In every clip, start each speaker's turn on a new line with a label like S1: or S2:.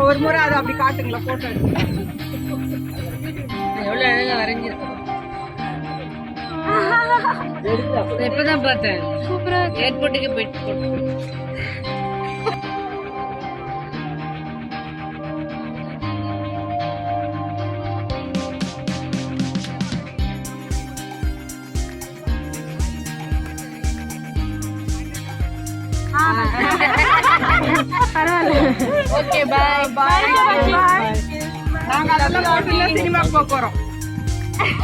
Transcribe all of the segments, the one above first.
S1: ஒரு முறை அதை அப்படி காட்டுங்களா போட்டோ
S2: எவ்வளவு அழகா வரைஞ்சிருக்கோம். எப்பதான் பார்த்தேன். சூப்பரா ஏர்போர்ட்டுக்கு போயிட்டு ஓகே பாய் பாய்.
S1: நாங்க அதெல்லாம் போட்டுல சினிமாக்கு போக போறோம்.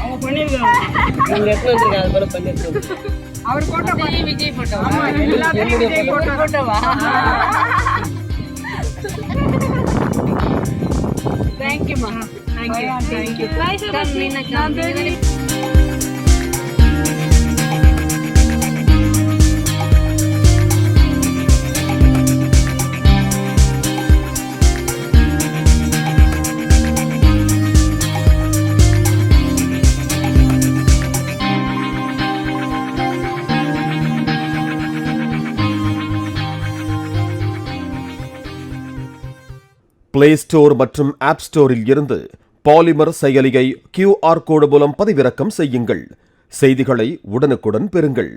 S3: அவங்க பண்ணிருக்காங்க. நீங்க எப்ப வந்திருக்காங்க அது போல பண்ணிருக்காங்க.
S1: அவர் போட்டோ
S2: விஜய் போட்டோ.
S1: ஆமா எல்லாத்தையும் விஜய்
S2: போட்டோவா? தேங்க் யூ மா. Thank you. Bye Meena.
S4: Play store மற்றும் ஆப் ஸ்டோரில் இருந்து பாலிமர் செயலியை QR கோடு மூலம் பதிவிறக்கம் செய்யுங்கள். செய்திகளை உடனுக்குடன் பெறுங்கள்.